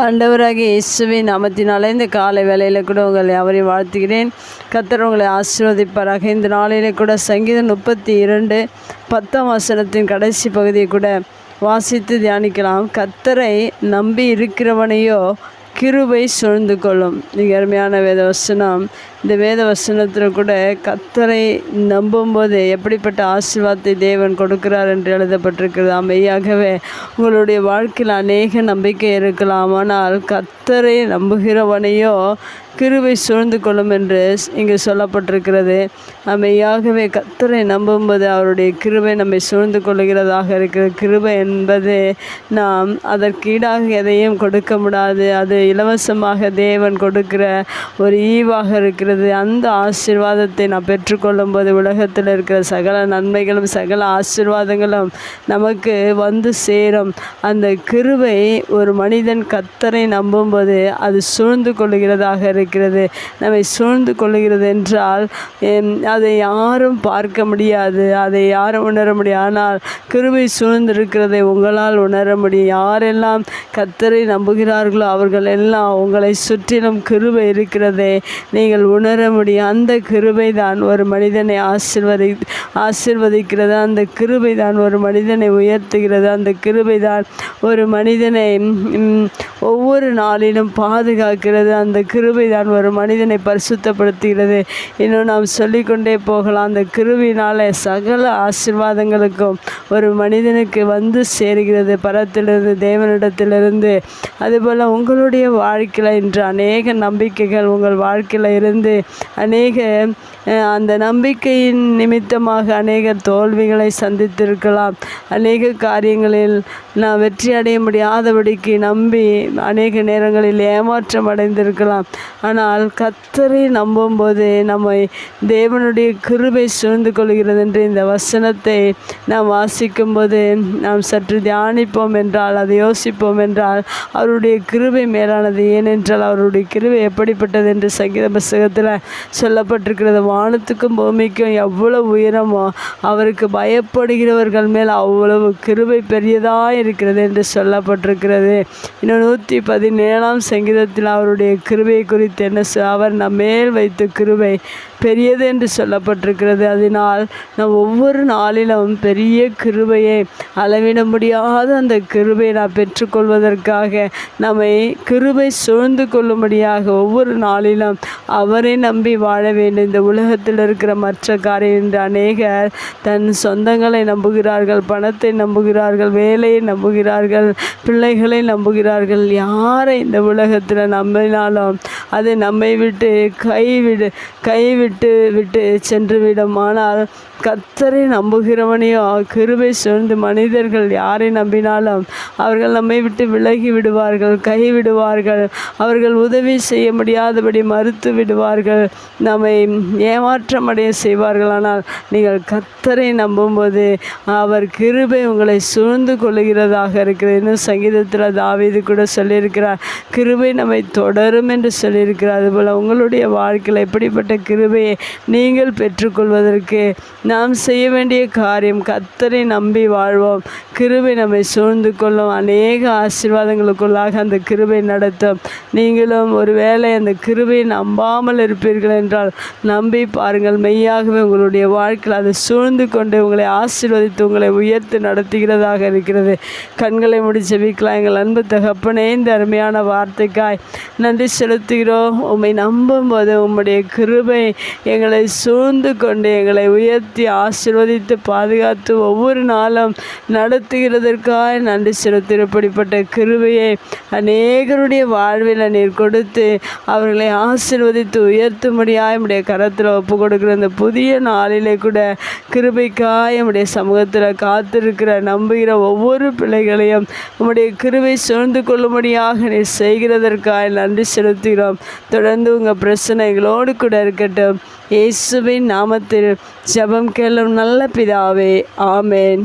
ஆண்டவராகிய இயேசுவின் நாமத்தினாலே இந்த காலை வேளையில் கூட உங்களை யாவரையும் வாழ்த்துகிறேன். கர்த்தர் உங்களை ஆசீர்வதிப்பாராக. இந்த நாளிலே கூட சங்கீதம் 32:10 கடைசி பகுதியை கூட வாசித்து தியானிக்கலாம். கர்த்தரை நம்பி இருக்கிறவனையோ கிருபை சூழ்ந்து கொள்ளும். மிக அருமையான வேத வசனம். இந்த வேத வசனத்தில் கூட கர்த்தரை நம்பும்போது எப்படிப்பட்ட ஆசீர்வாதத்தை தேவன் கொடுக்கிறார் என்று எழுதப்பட்டிருக்கிறது. மெய்யாகவே உங்களுடைய வாழ்க்கையில் அநேக நம்பிக்கை இருக்கலாம், ஆனால் கர்த்தரை நம்புகிறவனையோ கிருபை சூழ்ந்து கொள்ளும் என்று இங்கு சொல்லப்பட்டிருக்கிறது. மெய்யாகவே கர்த்தரை நம்பும்போது அவருடைய கிருபை நம்மை சூழ்ந்து கொள்ளுகிறதாக இருக்கிறது. கிருபை என்பது நாம் அதற்கு ஈடாக எதையும் கொடுக்க முடியாது. அது இலவசமாக தேவன் கொடுக்கிற ஒரு ஈவாக இருக்கிறது. அந்த ஆசீர்வாதத்தை நாம் பெற்றுக்கொள்ளும் போது உலகத்தில் இருக்கிற சகல நன்மைகளும் சகல ஆசீர்வாதங்களும் நமக்கு வந்து சேரும். அந்த கிருபை ஒரு மனிதன் கர்த்தரை நம்பும்போது அது சூழ்ந்து கொள்ளுகிறதாக இருக்கிறது. நம்மை சூழ்ந்து கொள்ளுகிறது என்றால் அதை யாரும் பார்க்க முடியாது, அதை யாரும் உணர முடியாது. ஆனால் கிருபை சூழ்ந்திருக்கிறதை உங்களால் உணர முடியும். யாரெல்லாம் கர்த்தரை நம்புகிறார்களோ அவர்கள் எல்லாம் உங்களை சுற்றிலும் கிருபை இருக்கிறதை நீங்கள் உணர முடியும். அந்த கிருபை தான் ஒரு மனிதனை ஆசீர்வதிக்கிறது. அந்த கிருபை தான் ஒரு மனிதனை உயர்த்துகிறது. அந்த கிருபை தான் ஒரு மனிதனை ஒவ்வொரு நாளிலும் பாதுகாக்கிறது. அந்த கிருபை தான் ஒரு மனிதனை பரிசுத்தப்படுத்துகிறது. இன்னும் நாம் சொல்லிக்கொண்டே போகலாம். அந்த கிருபையினாலே சகல ஆசீர்வாதங்களுக்கும் ஒரு மனிதனுக்கு வந்து சேருகிறது, பரத்திலிருந்து, தேவனிடத்திலிருந்து. அதுபோல் உங்களுடைய வாழ்க்கையில் இன்று அநேக நம்பிக்கைகள் உங்கள் வாழ்க்கையில் இருந்து அந்த நம்பிக்கையின் நிமித்தமாக அநேக தோல்விகளை சந்தித்திருக்கலாம். அநேக காரியங்களில் நான் வெற்றி அடைய முடியாதபடிக்கு நம்பி அநேக நேரங்களில் ஏமாற்றம் அடைந்திருக்கலாம். ஆனால் கர்த்தரை நம்பும்போது நம்மை தேவனுடைய கிருபை சூழ்ந்து கொள்கிறது என்று இந்த வசனத்தை நாம் வாசிக்கும்போது நாம் சற்று தியானிப்போம் என்றால், அதை யோசிப்போம் என்றால், அவருடைய கிருபை மேலானது. ஏனென்றால் அவருடைய கிருபை எப்படிப்பட்டது என்று சங்கீத புஸ்தகத்தில் சொல்லப்பட்டிருக்கிறது. வானத்துக்கும் பூமிக்கும் எவ்வளவு உயரமோ அவருக்கு பயப்படுகிறவர்கள் மேல் அவ்வளவு கிருபை பெரியதாக இருக்கிறது என்று சொல்லப்பட்டிருக்கிறது. இன்னும் 117 சங்கீதத்தில் அவருடைய கிருபை குறித்து என்ன அவர் நம்மேல் வைத்த கிருபை பெரியது என்று சொல்லப்பட்டிருக்கிறது. அதனால் நாம் ஒவ்வொரு நாளிலும் பெரிய கிருபையை அளவிட முடியாத அந்த கிருபையை நாம் பெற்றுக்கொள்வதற்காக நம்மை கிருபை சூழ்ந்து கொள்ளும்படியாக ஒவ்வொரு நாளிலும் அவரை நம்பி வாழ வேண்டும். இந்த உலகத்தில் இருக்கிற மற்ற காரியம் என்று அநேகர் தன் சொந்தங்களை நம்புகிறார்கள், பணத்தை நம்புகிறார்கள், வேலையை நம்புகிறார்கள், பிள்ளைகளை நம்புகிறார்கள். யாரை இந்த உலகத்தில் நம்பினாலும் அது நம்மை விட்டு கைவிட்டு சென்றுவிடும். ஆனால் கர்த்தரை நம்புகிறவனையோ கிருபை சூழ்ந்து மனிதர்கள் யாரை நம்பினாலும் அவர்கள் நம்மை விட்டு விலகி விடுவார்கள், கைவிடுவார்கள். அவர்கள் உதவி செய்ய முடியாதபடி மறுத்து விடுவார்கள், நம்மை ஏமாற்றமடைய செய்வார்கள். ஆனால் நீங்கள் கர்த்தரை நம்பும்போது அவர் கிருபை உங்களை சூழ்ந்து கொள்ளுகிறதாக இருக்கிறது. இன்னும் சங்கீதத்தில் தாவீது கூட சொல்லியிருக்கிறார், கிருபை நம்மை தொடரும் என்று சொல்லியிருக்கிறார். அதுபோல் உங்களுடைய வாழ்க்கையில் எப்படிப்பட்ட கிருபையை நீங்கள் பெற்றுக்கொள்வதற்கு நாம் செய்ய வேண்டிய காரியம் கர்த்தரை நம்பி வாழ்வோம். கிருபை நம்மை சூழ்ந்து கொள்ளும். அநேக ஆசீர்வாதங்களுக்குள்ளாக அந்த கிருபை நடத்தும். நீங்களும் ஒருவேளை அந்த கிருபையை நம்பாமல் இருப்பீர்கள் என்றால் நம்பி பாருங்கள். மெய்யாகவே உங்களுடைய வாழ்க்கையில் அதை சூழ்ந்து கொண்டு உங்களை ஆசீர்வதித்து உங்களை உயர்த்து நடத்துகிறதாக இருக்கிறது. கண்களை மூடி ஜெபிக்கலாம். எங்கள் அன்பு தகப்பனே, இந்த அருமையான வார்த்தைக்காய் நன்றி செலுத்துகிறோம். உம்மை நம்பும் போது உம்முடைய கிருபை எங்களை சூழ்ந்து கொண்டு எங்களை உயர்த்தி ஆசீர்வதித்து பாதுகாத்து ஒவ்வொரு நாளும் நடத்துகிறதற்காக நன்றி செலுத்துகிறோம். இப்படிப்பட்ட கிருபையை அநேகருடைய வாழ்வில் நீர் கொடுத்து அவர்களை ஆசீர்வதித்து உயர்த்தும்படியாக நம்முடைய கரத்தில் ஒப்பு கொடுக்கிற இந்த புதிய நாளிலே கூட கிருபைக்காய் நம்முடைய சமூகத்தில் காத்திருக்கிற நம்புகிற ஒவ்வொரு பிள்ளைகளையும் நம்முடைய கிருபை சூழ்ந்து கொள்ளும்படியாக நீர் செய்கிறதற்காக நன்றி செலுத்துகிறோம். தொடர்ந்து உங்கள் பிரச்சனைகளோடு கூட இருக்கட்டும். இயேசுவின் நாமத்தில் ஜெபம் கேளும் நல்ல பிதாவே, ஆமேன்.